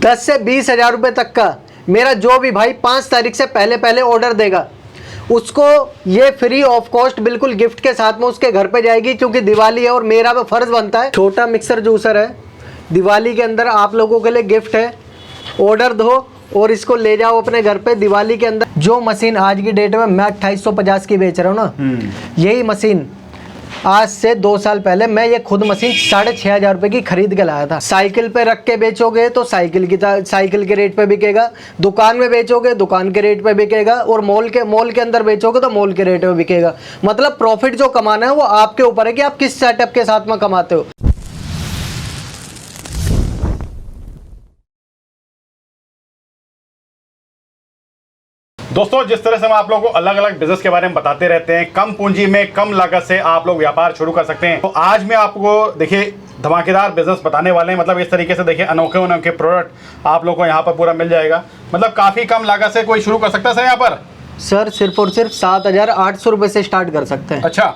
10 से 20 हज़ार रुपये तक का मेरा जो भी भाई 5 तारीख से पहले पहले ऑर्डर देगा उसको ये फ्री ऑफ कॉस्ट बिल्कुल गिफ्ट के साथ में उसके घर पे जाएगी, क्योंकि दिवाली है और मेरा भी फर्ज बनता है। छोटा मिक्सर जूसर है, दिवाली के अंदर आप लोगों के लिए गिफ्ट है। ऑर्डर दो और इसको ले जाओ अपने घर पे दिवाली के अंदर। जो मशीन आज की डेट में मैं 2850 की बेच रहा हूँ ना, यही मशीन आज से 2 साल पहले मैं ये खुद मशीन 6500 रुपये की खरीद के लाया था। साइकिल पे रख के बेचोगे तो साइकिल के रेट पे बिकेगा, दुकान में बेचोगे दुकान के रेट पे बिकेगा, और मॉल के अंदर बेचोगे तो मॉल के रेट पे बिकेगा। मतलब प्रॉफिट जो कमाना है वो आपके ऊपर है कि आप किस सेटअप के साथ में कमाते हो। दोस्तों, जिस तरह से हम आप लोगों को अलग अलग बिजनेस के बारे में बताते रहते हैं, कम पूंजी में कम लागत से आप लोग व्यापार शुरू कर सकते हैं, तो आज मैं आपको देखिए धमाकेदार बिजनेस बताने वाले हैं। मतलब इस तरीके से देखिए अनोखे अनोखे प्रोडक्ट आप लोगों को यहाँ पर पूरा मिल जाएगा। मतलब काफी कम लागत से कोई शुरू कर सकता है सर यहाँ पर? सर सिर्फ और सिर्फ 7800 रुपये से स्टार्ट कर सकते हैं। अच्छा,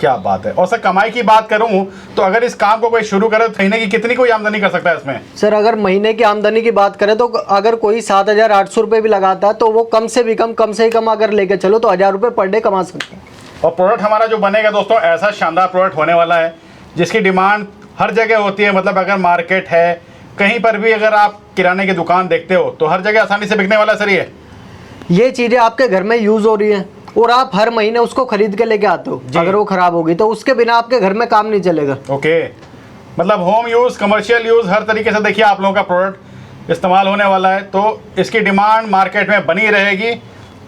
क्या बात है। और सर कमाई की बात करूं तो अगर इस काम को कोई शुरू करे तो महीने की कितनी कोई आमदनी कर सकता है इसमें? सर अगर महीने की आमदनी की बात करें तो अगर कोई 7800 रुपये भी लगाता है तो वो कम से ही कम अगर लेके चलो तो 1000 रुपये पर डे कमा सकते हैं। और प्रोडक्ट हमारा जो बनेगा दोस्तों ऐसा शानदार प्रोडक्ट होने वाला है जिसकी डिमांड हर जगह होती है। मतलब अगर मार्केट है कहीं पर भी, अगर आप किराने की दुकान देखते हो तो हर जगह आसानी से बिकने वाला सर ये चीज़ें आपके घर में यूज़ हो रही हैं और आप हर महीने उसको खरीद के लेके आते हो। अगर वो खराब होगी तो उसके बिना आपके घर में काम नहीं चलेगा। ओके, मतलब होम यूज, कमर्शियल यूज, हर तरीके से देखिए आप लोगों का प्रोडक्ट इस्तेमाल होने वाला है, तो इसकी डिमांड मार्केट में बनी रहेगी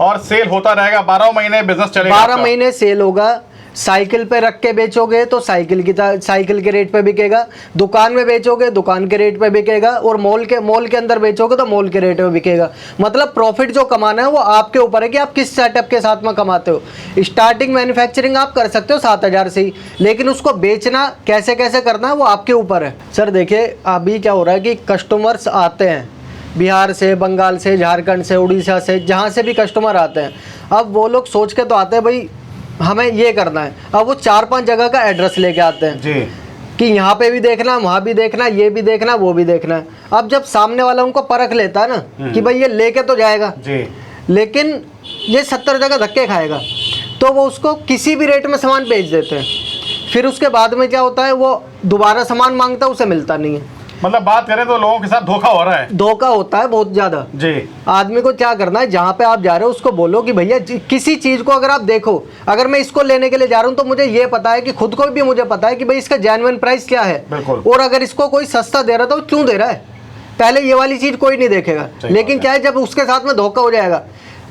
और सेल होता रहेगा। 12 महीने बिजनेस चलेगा, 12 महीने सेल होगा। साइकिल पे रख के बेचोगे तो साइकिल के रेट पे बिकेगा, दुकान में बेचोगे दुकान के रेट पे बिकेगा, और मॉल के अंदर बेचोगे तो मॉल के रेट पे बिकेगा। मतलब प्रॉफिट जो कमाना है वो आपके ऊपर है कि आप किस सेटअप के साथ में कमाते हो। स्टार्टिंग मैन्युफैक्चरिंग आप कर सकते हो 7000 से ही, लेकिन उसको बेचना कैसे करना है वो आपके ऊपर है। सर देखिए अभी क्या हो रहा है कि कस्टमर्स आते हैं बिहार से, बंगाल से, झारखंड से, उड़ीसा से, जहाँ से भी कस्टमर आते हैं। अब वो लोग सोच के तो आते हैं भाई हमें ये करना है, अब वो 4-5 जगह का एड्रेस लेके आते हैं जी कि यहाँ पे भी देखना, वहाँ भी देखना, ये भी देखना, वो भी देखना है। अब जब सामने वाला उनको परख लेता है ना कि भाई ये लेके तो जाएगा जी, लेकिन ये 70 जगह धक्के खाएगा, तो वो उसको किसी भी रेट में सामान बेच देते हैं। फिर उसके बाद में क्या होता है, वो दोबारा सामान मांगता है, उसे मिलता नहीं है। मतलब बात करें तो लोगों के साथ धोखा हो रहा है, धोखा होता है बहुत ज्यादा जी। आदमी को क्या करना है, जहाँ पे आप जा रहे हो उसको बोलो कि भैया किसी चीज को अगर आप देखो, अगर मैं इसको लेने के लिए जा रहा हूँ तो मुझे ये पता है कि खुद को भी मुझे पता है कि भाई इसका जेन्युइन प्राइस क्या है, और अगर इसको कोई सस्ता दे रहा था वो क्यों दे रहा है। पहले ये वाली चीज कोई नहीं देखेगा, लेकिन क्या है जब उसके साथ में धोखा हो जाएगा,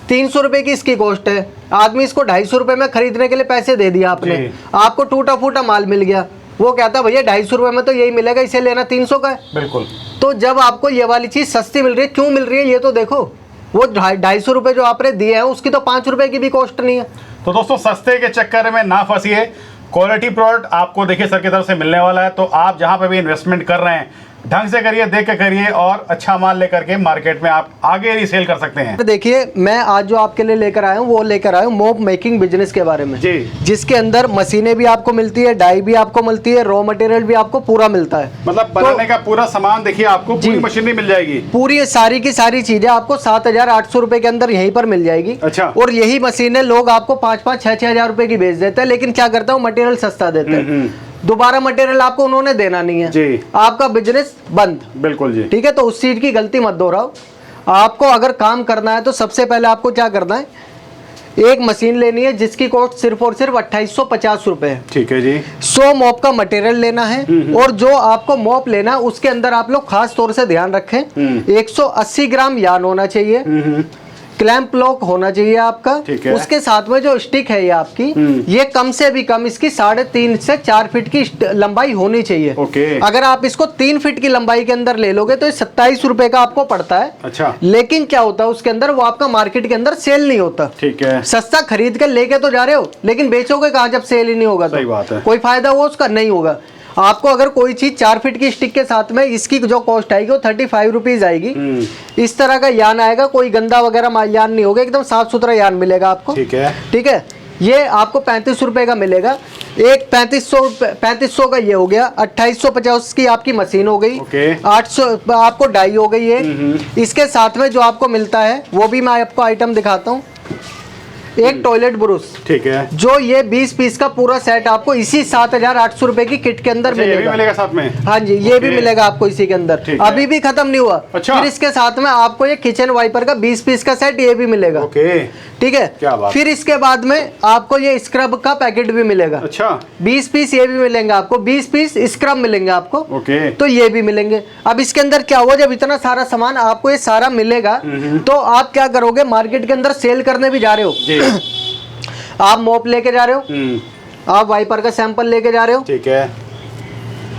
300 रुपए की इसकी कॉस्ट है, आदमी इसको 250 रुपए में खरीदने के लिए पैसे दे दिया आपने, आपको टूटा फूटा माल मिल गया, वो कहता है भैया 250 रुपए में तो यही मिलेगा, इसे लेना 300 का है। बिल्कुल। तो जब आपको ये वाली चीज सस्ती मिल रही है, क्यों मिल रही है ये तो देखो। वो 250 रुपए जो आपने दिए हैं उसकी तो 5 रुपए की भी कॉस्ट नहीं है। तो दोस्तों सस्ते के चक्कर में ना फंसिए, क्वालिटी प्रोडक्ट आपको देखिए सर की तरफ से मिलने वाला है। तो आप जहां पे भी इन्वेस्टमेंट कर रहे हैं ढंग से करिए, देख के करिए, और अच्छा माल लेकर के मार्केट में आप आगे रीसेल कर सकते हैं। देखिए मैं आज जो आपके लिए लेकर आया हूँ वो लेकर आया हूँ मोप मेकिंग बिजनेस के बारे में जी, जिसके अंदर मशीनें भी आपको मिलती है, डाई भी आपको मिलती है, रॉ मटेरियल भी आपको पूरा मिलता है। मतलब बनाने का पूरा सामान देखिए आपको पूरी मशीनरी मिल जाएगी, पूरी सारी की सारी चीजें आपको 7800 रुपए के अंदर यहीं पर मिल जाएगी। अच्छा। और यही मशीनें लोग आपको 5-5, 6-6 हजार रुपए की बेच देते हैं, लेकिन क्या करता हूँ मटेरियल सस्ता देते हैं, दोबारा मटेरियल आपको उन्होंने देना नहीं है जी, आपका बिजनेस बंद। बिल्कुल जी, ठीक है। तो उस चीज की गलती मत दोहराओ। आपको अगर काम करना है तो सबसे पहले आपको क्या करना है, एक मशीन लेनी है जिसकी कॉस्ट सिर्फ और सिर्फ 2850 रुपए है। ठीक है जी। 100 मॉप का मटेरियल लेना है, और जो आपको मॉप लेना है उसके अंदर आप लोग खास तौर से ध्यान रखें 180 ग्राम यार्न होना चाहिए, क्लैंप लॉक होना चाहिए आपका, उसके साथ में जो स्टिक है ये आपकी ये कम से भी कम इसकी 3.5 से 4 फीट की लंबाई होनी चाहिए। अगर आप इसको 3 फीट की लंबाई के अंदर ले लोगे तो 27 रुपए का आपको पड़ता है। अच्छा। लेकिन क्या होता है उसके अंदर, वो आपका मार्केट के अंदर सेल नहीं होता। ठीक है। सस्ता खरीद कर लेके तो जा रहे हो, लेकिन बेचोगे कहाँ जब सेल ही नहीं होगा। सही बात है। कोई फायदा वो उसका नहीं होगा। आपको अगर कोई चीज 4 फीट की स्टिक के साथ में इसकी जो कॉस्ट आएगी वो 35 रुपीज आएगी। इस तरह का यान आएगा, कोई गंदा वगैरह यान नहीं होगा, एकदम साफ सुथरा यान मिलेगा आपको। ठीक है। ठीक है। ये आपको 35 रुपए का मिलेगा। एक 3500 का ये हो गया, 2850 की आपकी मशीन हो गई, ओके। 800 आपको डाई हो गई है। इसके साथ में जो आपको मिलता है वो भी मैं आपको आइटम दिखाता हूँ। एक टॉयलेट ब्रुश, ठीक है। जो ये 20 पीस का पूरा सेट आपको इसी 7800 रुपए की किट के अंदर अच्छा, ये भी मिलेगा। मिलेगा साथ में? हाँ जी, ये भी मिलेगा आपको इसी के अंदर। ठीक है। अभी भी खत्म नहीं हुआ। अच्छा। फिर इसके साथ में आपको ये किचन वाइपर का 20 पीस का सेट ये भी मिलेगा। ओके, ठीक है। क्या बात। फिर इसके बाद में आपको ये स्क्रब का पैकेट भी मिलेगा। अच्छा, 20 पीस ये भी मिलेंगे आपको, 20 पीस स्क्रब मिलेंगे आपको। ओके। तो ये भी मिलेंगे। अब इसके अंदर क्या हुआ, जब इतना सारा सामान आपको ये सारा मिलेगा तो आप क्या करोगे, मार्केट के अंदर सेल करने भी जा रहे हो जी। आप मोप लेके जा रहे हो, आप वाइपर का सैंपल लेके जा रहे हो, ठीक है।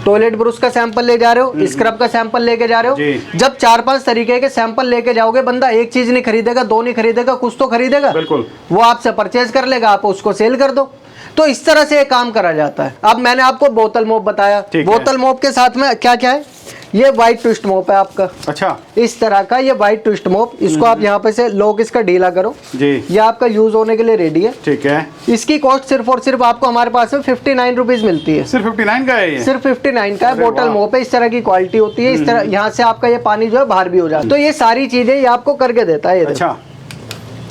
टॉयलेट ब्रुश का सैंपल ले जा रहे हो, स्क्रब का सैंपल लेके जा रहे हो। जी। जब 4-5 तरीके के सैंपल लेके जाओगे, बंदा एक चीज नहीं खरीदेगा, दो नहीं खरीदेगा, कुछ तो खरीदेगा। बिल्कुल। वो आपसे परचेज कर लेगा, आप उसको सेल कर दो। तो इस तरह से ये काम करा जाता है। अब मैंने आपको बोतल मोप बताया, ठीक है। बोतल मोप के साथ में क्या क्या है, ये व्हाइट ट्विस्ट मोप है आपका। अच्छा, इस तरह का ये व्हाइट ट्विस्ट मोप, इसको आप यहाँ पे से लोग इसका ढीला करो जी। ये आपका यूज होने के लिए रेडी है। ठीक है। इसकी कॉस्ट सिर्फ और सिर्फ आपको हमारे पास में 59 रुपीज मिलती है। सिर्फ 59 का है ये? सिर्फ 59 का है। अरे बोतल वाह। मोप है, इस तरह की क्वालिटी होती है। इस तरह यहाँ से आपका ये पानी जो है बाहर भी हो जाता है। तो ये सारी चीजें ये आपको करके देता है। ये देखो। अच्छा,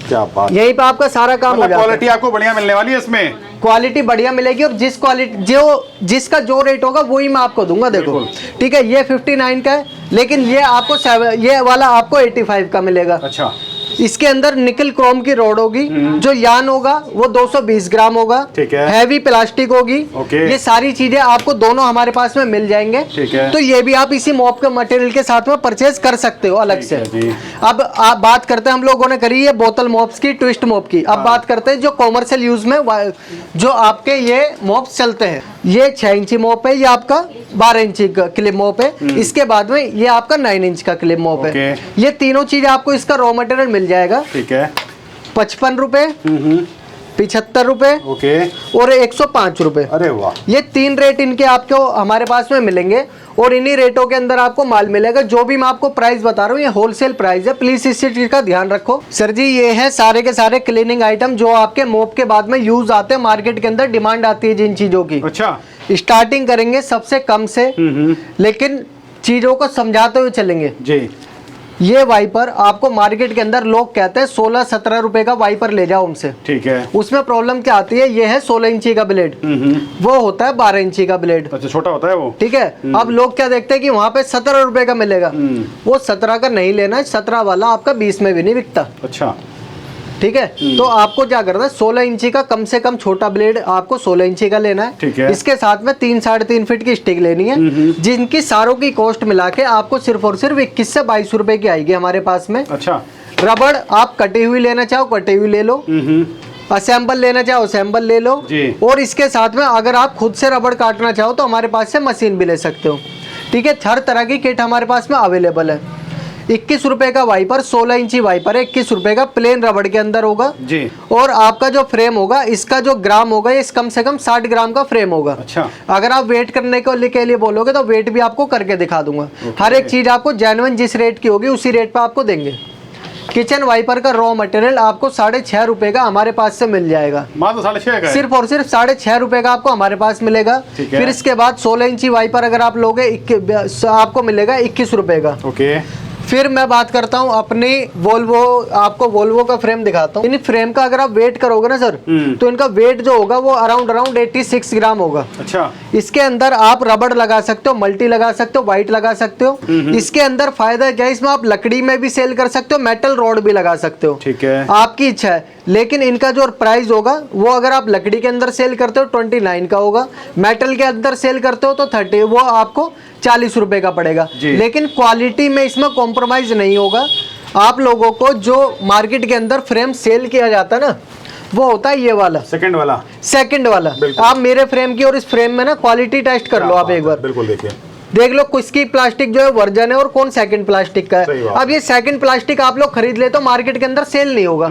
क्या बात। यहीं पे आपका सारा काम हो मतलब जाता है। क्वालिटी आपको बढ़िया मिलने वाली है इसमें? क्वालिटी बढ़िया मिलेगी, और जिस क्वालिटी जिसका जो रेट होगा वही मैं आपको दूंगा। देखो, बिल्कुल। ठीक है, ये 59 का है, लेकिन ये आपको ये वाला आपको 85 का मिलेगा। अच्छा, इसके अंदर निकल क्रोम की रोड होगी, जो यान होगा वो 220 ग्राम होगा। ठीक है। हैवी प्लास्टिक होगी। ओके। ये सारी चीजें आपको दोनों हमारे पास में मिल जाएंगे। ठीक है। तो ये भी आप इसी मॉप के मटेरियल के साथ में परचेज कर सकते हो अलग ठीक से। है जी। अब आप बात करते हैं, हम लोगों ने करी है बोतल मॉप्स की, ट्विस्ट मॉप की। अब बात करते हैं जो कॉमर्शियल यूज में जो आपके ये मॉप्स चलते हैं। ये 6 इंची मॉप है, ये आपका 12 इंची का क्लिप मॉप है। इसके बाद में ये आपका 9 इंच का क्लिप मॉप है। ओके। ये तीनों चीज आपको इसका रॉ मटेरियल मिल जाएगा। ठीक है। 55 रुपए, 75 रुपए ओके। और 105 रुपए। अरे वाह। ये 3 रेट इनके आपको हमारे पास में मिलेंगे, और इन्हीं रेटों के अंदर आपको माल मिलेगा। जो भी मैं आपको प्राइस बता रहा हूँ ये होलसेल प्राइस है, प्लीज इस चीज का ध्यान रखो। सर जी, ये है सारे के सारे क्लीनिंग आइटम जो आपके मोप के बाद में यूज आते हैं, मार्केट के अंदर डिमांड आती है जिन चीजों की। अच्छा। स्टार्टिंग करेंगे सबसे कम से, लेकिन चीजों को समझाते हुए चलेंगे। जी। ये वाइपर आपको मार्केट के अंदर लोग कहते हैं 16-17 रुपए का वाइपर ले जाओ हमसे। ठीक है। उसमें प्रॉब्लम क्या आती है, ये है 16 इंची का ब्लेड, वो होता है 12 इंची का ब्लेड। अच्छा, छोटा होता है वो? ठीक है। अब लोग क्या देखते हैं कि वहां पे 17 रुपए का मिलेगा, वो 17 का नहीं लेना है। 17 वाला आपका 20 में भी नहीं बिकता। अच्छा। ठीक है। तो आपको क्या करना है, 16 इंची का कम से कम छोटा ब्लेड आपको 16 इंची का लेना है। ठीक है। इसके साथ में 3-3.5 फीट की स्टिक लेनी है, जिनकी सारों की कॉस्ट मिला के आपको सिर्फ और सिर्फ 21 से 22 रुपए की आएगी हमारे पास में। अच्छा। रबड़ आप कटी हुई लेना चाहो कटी हुई ले लो, असेंबल लेना चाहो असेंबल ले लो जी। और इसके साथ में अगर आप खुद से रबड़ काटना चाहो तो हमारे पास से मशीन भी ले सकते हो। ठीक है। हर तरह की किट हमारे पास में अवेलेबल है। 21 रुपए का वाइपर, 16 इंची वाइपर है, 21 रुपए का प्लेन रबड़ के अंदर होगा जी। और आपका जो फ्रेम होगा, इसका जो ग्राम होगा, ये कम से कम 60 ग्राम का फ्रेम होगा। अच्छा। अगर आप वेट करने के लिए बोलोगे तो वेट भी आपको करके दिखा दूंगा। हर एक चीज आपको जेन्युइन जिस रेट की होगी उसी रेट पे आपको देंगे। किचन वाइपर का रॉ मटेरियल आपको 6.5 रुपए का हमारे पास से मिल जाएगा। मात्र 6.5 का है? सिर्फ और सिर्फ 6.5 रुपए का आपको हमारे पास मिलेगा। ठीक है। फिर इसके बाद 16 इंची वाइपर अगर आप लोगे आपको मिलेगा 21 रुपए का। ओके। फिर मैं बात करता हूँ अपनी वोल्वो, आपको वोल्वो का फ्रेम दिखाता हूँ। इन फ्रेम का अगर आप वेट करोगे ना सर, तो इनका वेट जो होगा वो अराउंड 86 ग्राम होगा। अच्छा। इसके अंदर आप रबड़ लगा सकते हो, मल्टी लगा सकते हो, व्हाइट लगा सकते हो। इसके अंदर फायदा क्या है, इसमें आप लकड़ी में भी सेल कर सकते हो, मेटल रॉड भी लगा सकते हो। ठीक है। आपकी इच्छा है। लेकिन इनका जो प्राइस होगा वो अगर आप लकड़ी के अंदर सेल करते हो 29 का होगा, मेटल के अंदर सेल करते हो तो 30, वो आपको 40 रुपए का पड़ेगा। लेकिन क्वालिटी में इसमें कॉम्प्रोमाइज नहीं होगा। आप लोगों को जो मार्केट के अंदर फ्रेम सेल किया जाता है ना, वो होता है ये वाला, सेकंड वाला। सेकंड वाला। आप मेरे फ्रेम की और इस फ्रेम में ना क्वालिटी टेस्ट कर लो आप एक बार। बिल्कुल, देखिए देख लो किसकी प्लास्टिक जो है वर्जन है और कौन सेकंड प्लास्टिक का सही है। बात। अब ये सेकंड प्लास्टिक आप लोग खरीद ले तो मार्केट के अंदर सेल नहीं होगा।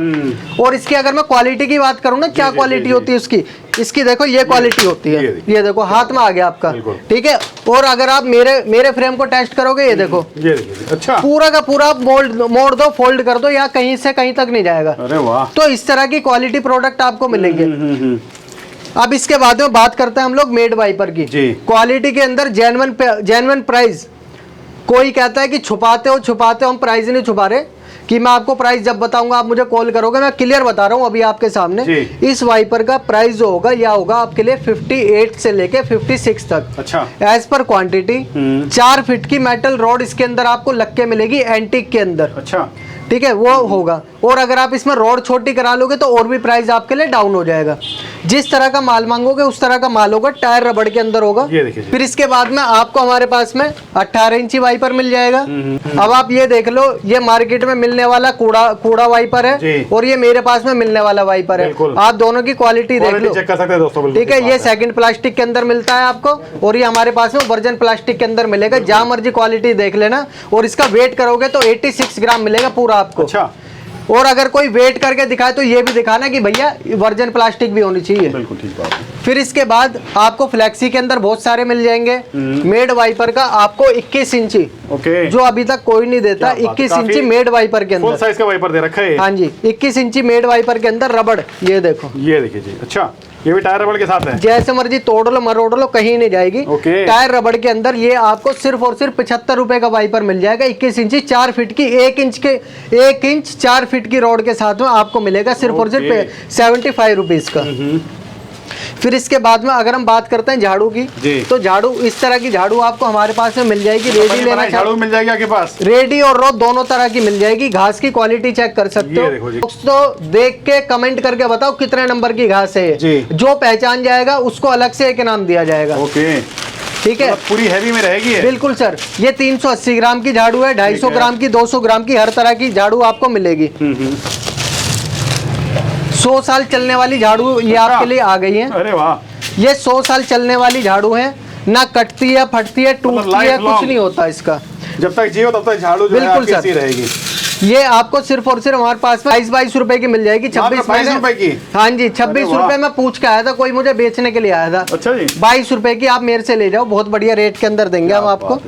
और इसकी अगर मैं क्वालिटी की बात करूँ ना, क्या क्वालिटी होती है उसकी, इसकी देखो ये क्वालिटी होती है। ये देखो हाथ में आ गया आपका। ठीक है। और अगर आप मेरे फ्रेम को टेस्ट करोगे, ये देखो, ये देखिए। अच्छा। पूरा का पूरा आप मोड़ दो, फोल्ड कर दो, या कहीं से कहीं तक नहीं जाएगा। अरे वाह। तो इस तरह की क्वालिटी प्रोडक्ट आपको मिलेंगे। अब इसके बाद में बात करते हैं हम लोग मेड वाइपर की। जी। क्वालिटी के अंदर जेन्युइन प्राइस। कोई कहता है कि छुपाते हो, हम प्राइस नहीं छुपा रहे, कि मैं आपको प्राइस जब बताऊंगा आप मुझे कॉल करोगे, मैं क्लियर बता रहा हूं अभी आपके सामने। जी। इस वाइपर का प्राइस जो होगा यह होगा आपके लिए 58 से लेके 56 तक। अच्छा। एज पर क्वांटिटी 4 फीट की मेटल रॉड इसके अंदर आपको लग के मिलेगी एंटीक के अंदर। अच्छा। ठीक है, वो होगा। और अगर आप इसमें रॉड छोटी करा लोगे तो और भी प्राइस आपके लिए डाउन हो जाएगा। जिस तरह का माल मांगोगे उस तरह का माल होगा, टायर रबड़ के अंदर होगा। ये देखिए। फिर इसके बाद में आपको हमारे पास में 18 इंची वाइपर मिल जाएगा। अब आप ये देख लो, ये मार्केट में मिलने वाला कूड़ा वाइपर है और ये मेरे पास में मिलने वाला वाइपर है। आप दोनों की क्वालिटी देख लो, चेक कर सकते हैं दोस्तों। ठीक है, ये सेकंड प्लास्टिक के अंदर मिलता है आपको और ये हमारे पास में वर्जन प्लास्टिक के अंदर मिलेगा। जहां मर्जी क्वालिटी देख लेना। और इसका वेट करोगे तो 86 ग्राम मिलेगा पूरा आपको। अच्छा। और अगर कोई वेट करके दिखाए तो ये भी दिखाना कि भैया वर्जन प्लास्टिक भी होनी चाहिए। बिल्कुल ठीक बात है। फिर इसके बाद आपको फ्लेक्सी के अंदर बहुत सारे मिल जाएंगे। मेड वाइपर का आपको 21 इंची, ओके, जो अभी तक कोई नहीं देता। 21 इंची मेड वाइपर के अंदर, फुल साइज का वाइपर दे रखा है। हाँ जी, 21 इंची मेड वाइपर के अंदर रबड़, ये देखो, ये देखिए जी। अच्छा, ये भी टायर रबड़ के साथ है। जैसे मर्जी तोड़ लो मरोड़ लो, कहीं नहीं जाएगी। ओके। टायर रबड़ के अंदर ये आपको सिर्फ और सिर्फ 75 रुपए का वाइपर मिल जाएगा। 21 इंची 4 फीट की 1 इंच 4 फीट की रॉड के साथ में आपको मिलेगा सिर्फ और सिर्फ 75 रुपीज का। फिर इसके बाद में अगर हम बात करते हैं झाड़ू की, तो झाड़ू इस तरह की झाड़ू आपको हमारे पास में मिल जाएगी। रेडी लेना झाड़ू मिल जाएगी आपके पास, रेडी और रॉ दोनों तरह की मिल जाएगी। घास की क्वालिटी चेक कर सकते हो दोस्तों, देख के कमेंट करके बताओ कितने नंबर की घास है ये। जो पहचान जाएगा उसको अलग से एक इनाम दिया जाएगा। ओके, ठीक है, पूरी हैवी में रहेगी है। बिल्कुल सर। ये 380 ग्राम की झाड़ू है, 250 ग्राम की, 200 ग्राम की, हर तरह की झाड़ू आपको मिलेगी। 100 साल चलने वाली झाड़ू ये आपके लिए आ गई है। अरे वाह, ये 100 साल चलने वाली झाड़ू है, ना कटती है, फटती है, टूटती है, कुछ नहीं होता इसका। जब तक जियो तब तक झाड़ू बिल्कुल सर रहेगी। ये आपको सिर्फ और सिर्फ हमारे पास में 22 रुपए की मिल जाएगी। 26 रुपए की? हाँ जी, 26 रुपए में पूछ के आया था, कोई मुझे बेचने के लिए आया था। अच्छा जी। 22 रुपए की आप मेरे से ले जाओ, बहुत बढ़िया रेट के अंदर देंगे हम आपको।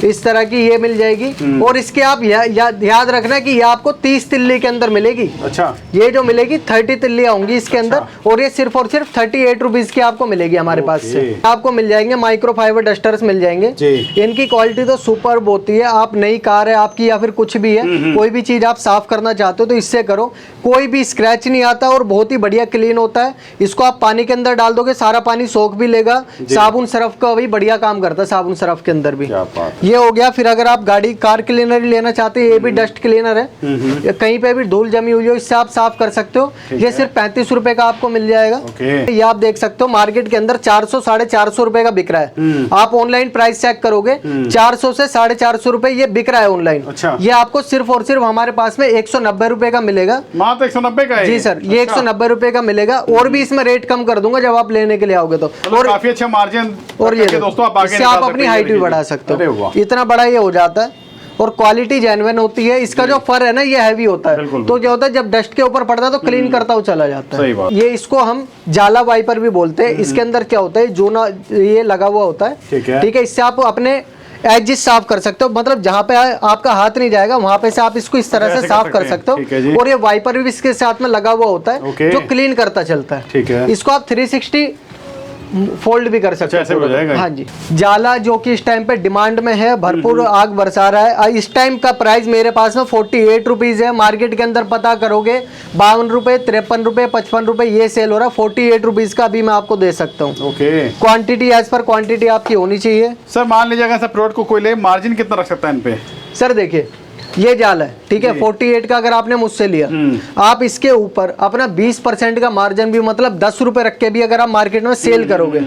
इस तरह की ये मिल जाएगी। और इसके आप याद रखना कि ये आपको 30 तिल्ली के अंदर मिलेगी। अच्छा। ये जो मिलेगी 30 तिल्लियां होंगी इसके अंदर। और ये सिर्फ और सिर्फ 38 रुपीज की आपको मिलेगी हमारे पास से। आपको मिल जाएंगे माइक्रो फाइबर डस्टर्स मिल जाएंगे। इनकी क्वालिटी तो सुपर्ब होती है। आप नई कार है आपकी या फिर कुछ भी है, कोई भी चीज आप साफ करना चाहते हो तो इससे करो, कोई भी स्क्रैच नहीं आता और बहुत ही बढ़िया क्लीन होता है। इसको आप पानी के अंदर डाल दोगे, सारा पानी सोख भी लेगा। साबुन सरफ का भी बढ़िया काम करता है, साबुन सरफ के अंदर भी। ये हो गया। फिर अगर आप गाड़ी कार क्लीनर ही लेना चाहते हैं, ये भी डस्ट क्लीनर है। कहीं पे भी धूल जमी हुई हो इससे आप साफ कर सकते हो। ये सिर्फ 35 रुपए का आपको मिल जाएगा। ये आप देख सकते हो मार्केट के अंदर 400 450 रुपए का बिक रहा है। आप ऑनलाइन प्राइस चेक करोगे 400 से 450 रुपए ये बिक रहा है ऑनलाइन। ये आपको सिर्फ और सिर्फ हमारे पास में 190 रुपए का मिलेगा। मात्र 190 का है जी सर, ये 190 रुपए का मिलेगा। और भी इसमें रेट कम कर दूंगा जब आप लेने के लिए आओगे तो। और काफी अच्छा मार्जिन। और ये दोस्तों आप अपनी हाइट भी बढ़ा सकते हो, इतना बड़ा ये हो जाता है। और क्वालिटी जेन्युइन होती है। इसका जो फर है ना ये हैवी होता है, तो क्या होता है जब डस्ट के ऊपर पड़ता है तो क्लीन करता हुआ चला जाता है। ये इसको हम जाला वाइपर भी बोलते हैं। इसके अंदर क्या होता है, जो ना ये लगा हुआ होता है, ठीक है। इससे आप अपने एजिस साफ कर सकते हो, मतलब जहाँ पे आपका हाथ नहीं जाएगा वहां पे से आप इसको इस तरह से साफ कर सकते हो। और ये वाइपर भी इसके साथ में लगा हुआ होता है जो क्लीन करता चलता है। इसको आप 360 फोल्ड भी कर सकते हैं। हाँ जी, जाला जो कि इस टाइम पे डिमांड में है, भरपूर आग बरसा रहा है। इस टाइम का प्राइस मेरे पास में 48 रुपीज है। मार्केट के अंदर पता करोगे 52 रुपए, 53 रुपए, 55 रुपए ये सेल हो रहा है। 48 रुपीज का अभी मैं आपको दे सकता हूँ। क्वांटिटी एज पर क्वांटिटी आपकी होनी चाहिए। सर मान लीजिएगा सर प्रोडक्ट को कोई ले, मार्जिन कितना रख सकता है इन पे? सर देखिए ये जाल है, ठीक है, 48 का अगर आपने मुझसे लिया, आप इसके ऊपर अपना 20% का मार्जिन भी, मतलब 10 रुपए रख के भी अगर आप मार्केट में सेल करोगे,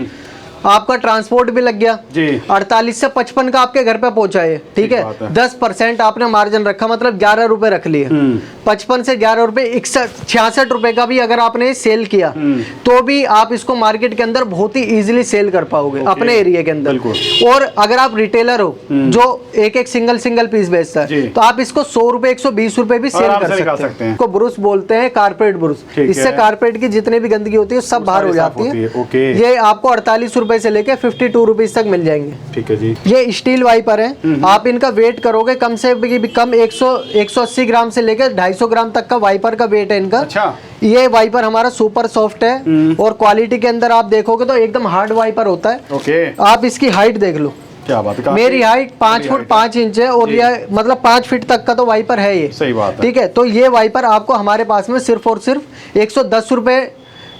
आपका ट्रांसपोर्ट भी लग गया जी। 48 से 55 का आपके घर पे पहुंचा है, ठीक है। 10% आपने मार्जिन रखा, मतलब 11 रुपए रख लिए। 55 से 11 रुपए 66 रुपए का भी अगर आपने सेल किया तो भी आप इसको मार्केट के अंदर बहुत ही इजीली सेल कर पाओगे अपने एरिया के अंदर। और अगर आप रिटेलर हो जो एक सिंगल पीस बेचता है तो आप इसको 100 रुपए 120 रुपए भी सेल कर सकते हैं। इसको ब्रुश बोलते हैं, कारपेट ब्रुश। इससे कारपेट की जितनी भी गंदगी होती है सब बाहर हो जाती है। ये आपको 48 रुपए रुपए से लेके 52 रुपीज तक मिल जाएंगे। ठीक है जी। ये स्टील वाइपर है, आप इनका वेट करोगे कम से भी कम 180 ग्राम से लेकर 250 ग्राम तक का वाइपर का वेट है इनका। अच्छा। ये वाइपर हमारा सुपर सॉफ्ट है और क्वालिटी के अंदर आप देखोगे तो एकदम हार्ड वाइपर होता है। ओके। आप इसकी हाइट देख लो, क्या बात है, मेरी हाइट 5 फुट 5 इंच है और ये मतलब 5 फीट तक का तो वाइपर है ये। सही बात है। ठीक है, तो ये वाइपर आपको हमारे पास में सिर्फ और सिर्फ 110 रुपए,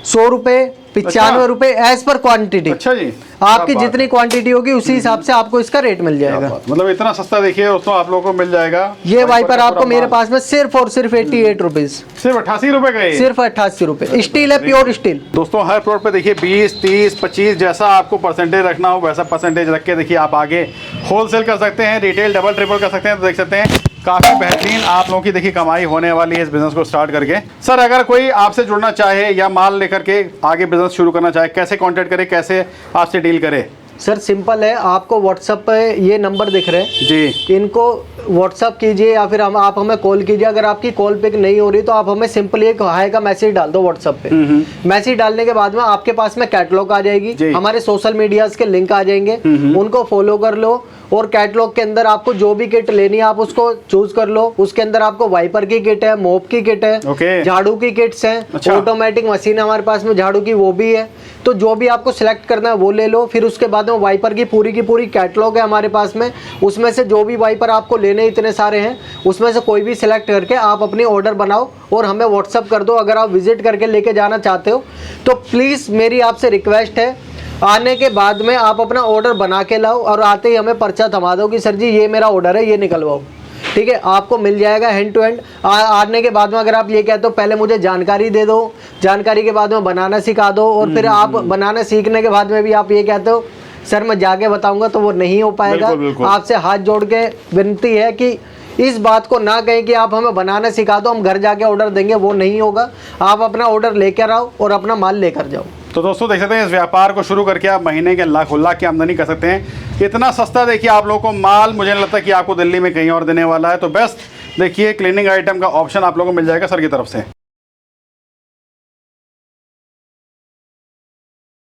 100 रुपए, 95 रुपए एज पर क्वांटिटी। अच्छा जी। आपकी जितनी क्वांटिटी होगी उसी हिसाब से आपको इसका रेट मिल जाएगा। मतलब इतना सस्ता देखिए दोस्तों आप लोगों को मिल जाएगा। ये वाइपर आपको मेरे पास में सिर्फ और सिर्फ 88 रुपीज, सिर्फ 88 रुपए का, सिर्फ 88 रुपए। स्टील है, प्योर स्टील। दोस्तों हर प्लॉट पे देखिए 20, 30, 25 जैसा आपको परसेंटेज रखना हो वैसा परसेंटेज रख के देखिए आप आगे होलसेल कर सकते हैं, रिटेल डबल ट्रिपल कर सकते हैं। तो देख सकते हैं काफ़ी बेहतरीन आप लोगों की देखिए कमाई होने वाली है इस बिज़नेस को स्टार्ट करके। सर अगर कोई आपसे जुड़ना चाहे या माल लेकर के आगे बिज़नेस शुरू करना चाहे, कैसे कांटेक्ट करे, कैसे आपसे डील करे? सर सिंपल है, आपको व्हाट्सएप पे ये नंबर दिख रहे हैं जी, इनको व्हाट्सएप कीजिए या फिर आप हमें कॉल कीजिए। अगर आपकी कॉल पिक नहीं हो रही तो आप हमें सिंपली एक हाय का मैसेज डाल दो व्हाट्सएप पे। मैसेज डालने के बाद में आपके पास में कैटलॉग आ जाएगी, हमारे सोशल मीडियाज के लिंक आ जाएंगे, उनको फॉलो कर लो और कैटलॉग के अंदर आपको जो भी किट लेनी है आप उसको चूज कर लो। उसके अंदर आपको वाइपर की किट है, मोप की किट है, झाड़ू की किट्स हैं, ऑटोमेटिक मशीन हमारे पास में झाड़ू की वो भी है। तो जो भी आपको सिलेक्ट करना है वो ले लो। फिर उसके बाद में वाइपर की पूरी कैटलॉग है हमारे पास में, उसमें से जो भी वाइपर आपको लेने इतने सारे हैं उसमें से कोई भी सिलेक्ट करके आप अपनी ऑर्डर बनाओ और हमें व्हाट्सअप कर दो। अगर आप विजिट करके लेके जाना चाहते हो तो प्लीज़ मेरी आपसे रिक्वेस्ट है, आने के बाद में आप अपना ऑर्डर बना के लाओ और आते ही हमें पर्चा थमा दो कि सर जी ये मेरा ऑर्डर है, ये निकलवाओ। ठीक है, आपको मिल जाएगा हैंड टू हैंड। आने के बाद में अगर आप ये कहते हो पहले मुझे जानकारी दे दो, जानकारी के बाद में बनाना सिखा दो और फिर आप बनाना सीखने के बाद में भी आप ये कहते हो सर मैं जाके बताऊंगा, तो वो नहीं हो पाएगा। आपसे हाथ जोड़ के विनती है कि इस बात को ना कहें कि आप हमें बनाना सिखा दो, हम घर जाके ऑर्डर देंगे, वो नहीं होगा। आप अपना ऑर्डर लेकर आओ और अपना माल लेकर जाओ। तो दोस्तों देख सकते हैं इस व्यापार को शुरू करके आप महीने के लाख की आमदनी कर सकते हैं। इतना सस्ता देखिए आप लोगों को माल मुझे नहीं लगता कि आपको दिल्ली में कहीं और देने वाला है। तो बेस्ट देखिए क्लीनिंग आइटम का ऑप्शन आप लोगों को मिल जाएगा सर की तरफ से।